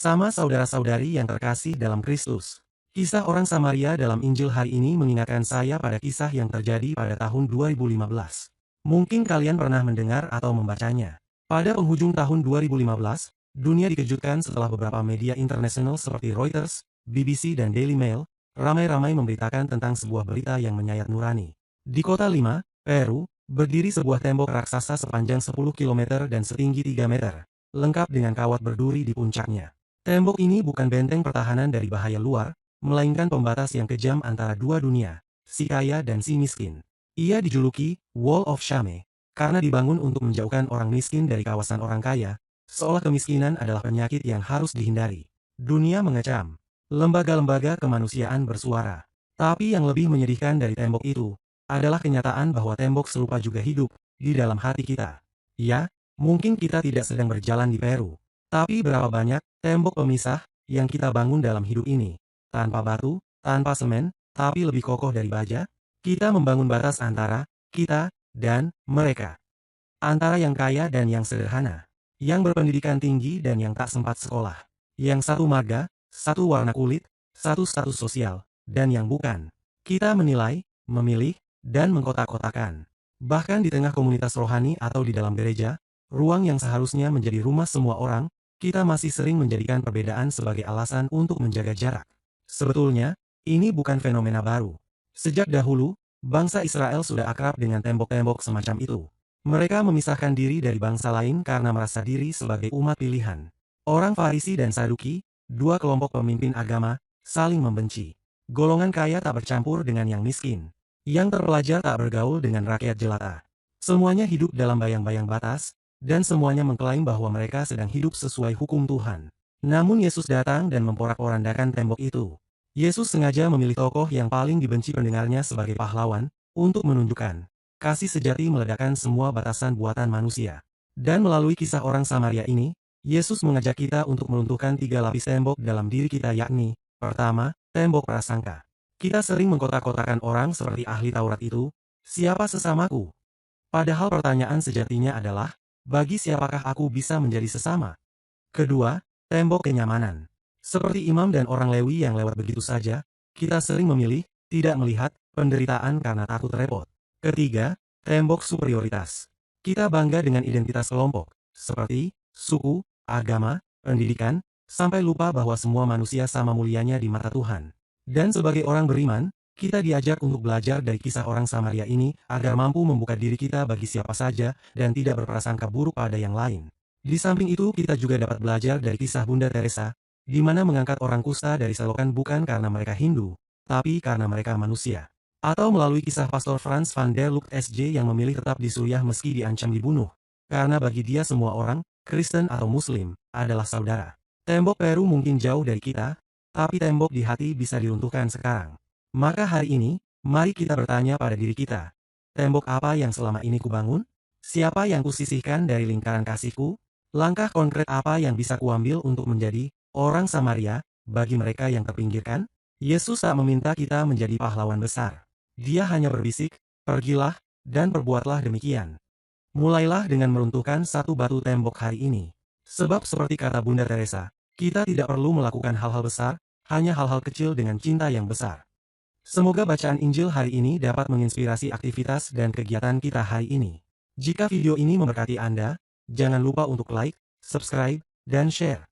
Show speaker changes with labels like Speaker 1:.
Speaker 1: Sama saudara-saudari yang terkasih dalam Kristus. Kisah orang Samaria dalam Injil hari ini mengingatkan saya pada kisah yang terjadi pada tahun 2015. Mungkin kalian pernah mendengar atau membacanya. Pada penghujung tahun 2015, dunia dikejutkan setelah beberapa media internasional seperti Reuters, BBC dan Daily Mail, ramai-ramai memberitakan tentang sebuah berita yang menyayat nurani. Di kota Lima, Peru, berdiri sebuah tembok raksasa sepanjang 10 km dan setinggi 3 meter, lengkap dengan kawat berduri di puncaknya. Tembok ini bukan benteng pertahanan dari bahaya luar, melainkan pembatas yang kejam antara dua dunia, si kaya dan si miskin. Ia dijuluki Wall of Shame, karena dibangun untuk menjauhkan orang miskin dari kawasan orang kaya, seolah kemiskinan adalah penyakit yang harus dihindari. Dunia mengecam. Lembaga-lembaga kemanusiaan bersuara. Tapi yang lebih menyedihkan dari tembok itu, adalah kenyataan bahwa tembok serupa juga hidup di dalam hati kita. Ya, mungkin kita tidak sedang berjalan di Peru. Tapi berapa banyak tembok pemisah yang kita bangun dalam hidup ini? Tanpa batu, tanpa semen, tapi lebih kokoh dari baja? Kita membangun batas antara kita dan mereka. Antara yang kaya dan yang sederhana. Yang berpendidikan tinggi dan yang tak sempat sekolah. Yang satu marga, satu warna kulit, satu status sosial, dan yang bukan. Kita menilai, memilih, dan mengkotak-kotakan. Bahkan di tengah komunitas rohani atau di dalam gereja, ruang yang seharusnya menjadi rumah semua orang, kita masih sering menjadikan perbedaan sebagai alasan untuk menjaga jarak. Sebetulnya, ini bukan fenomena baru. Sejak dahulu, bangsa Israel sudah akrab dengan tembok-tembok semacam itu. Mereka memisahkan diri dari bangsa lain karena merasa diri sebagai umat pilihan. Orang Farisi dan Saduki, dua kelompok pemimpin agama, saling membenci. Golongan kaya tak bercampur dengan yang miskin. Yang terpelajar tak bergaul dengan rakyat jelata. Semuanya hidup dalam bayang-bayang batas, dan semuanya mengklaim bahwa mereka sedang hidup sesuai hukum Tuhan. Namun Yesus datang dan memporak-porandakan tembok itu. Yesus sengaja memilih tokoh yang paling dibenci pendengarnya sebagai pahlawan, untuk menunjukkan kasih sejati meledakkan semua batasan buatan manusia. Dan melalui kisah orang Samaria ini, Yesus mengajak kita untuk meruntuhkan 3 lapis tembok dalam diri kita, yakni, pertama, tembok prasangka. Kita sering mengkotak-kotakan orang seperti ahli Taurat itu, siapa sesamaku? Padahal pertanyaan sejatinya adalah, bagi siapakah aku bisa menjadi sesama? Kedua, tembok kenyamanan. Seperti imam dan orang Lewi yang lewat begitu saja, kita sering memilih, tidak melihat, penderitaan karena takut repot. Ketiga, tembok superioritas. Kita bangga dengan identitas kelompok, seperti suku, agama, pendidikan, sampai lupa bahwa semua manusia sama mulianya di mata Tuhan. Dan sebagai orang beriman, kita diajak untuk belajar dari kisah orang Samaria ini agar mampu membuka diri kita bagi siapa saja dan tidak berprasangka buruk pada yang lain. Di samping itu kita juga dapat belajar dari kisah Bunda Teresa, di mana mengangkat orang kusta dari selokan bukan karena mereka Hindu, tapi karena mereka manusia. Atau melalui kisah Pastor Frans van der Lugt SJ yang memilih tetap di Suriah meski diancam dibunuh. Karena bagi dia semua orang, Kristen atau Muslim, adalah saudara. Tembok Peru mungkin jauh dari kita, tapi tembok di hati bisa diruntuhkan sekarang. Maka hari ini, mari kita bertanya pada diri kita. Tembok apa yang selama ini kubangun? Siapa yang kusisihkan dari lingkaran kasihku? Langkah konkret apa yang bisa kuambil untuk menjadi orang Samaria bagi mereka yang terpinggirkan? Yesus tak meminta kita menjadi pahlawan besar. Dia hanya berbisik, pergilah, dan perbuatlah demikian. Mulailah dengan meruntuhkan satu batu tembok hari ini. Sebab seperti kata Bunda Teresa, kita tidak perlu melakukan hal-hal besar, hanya hal-hal kecil dengan cinta yang besar. Semoga bacaan Injil hari ini dapat menginspirasi aktivitas dan kegiatan kita hari ini. Jika video ini memberkati Anda, jangan lupa untuk like, subscribe, dan share.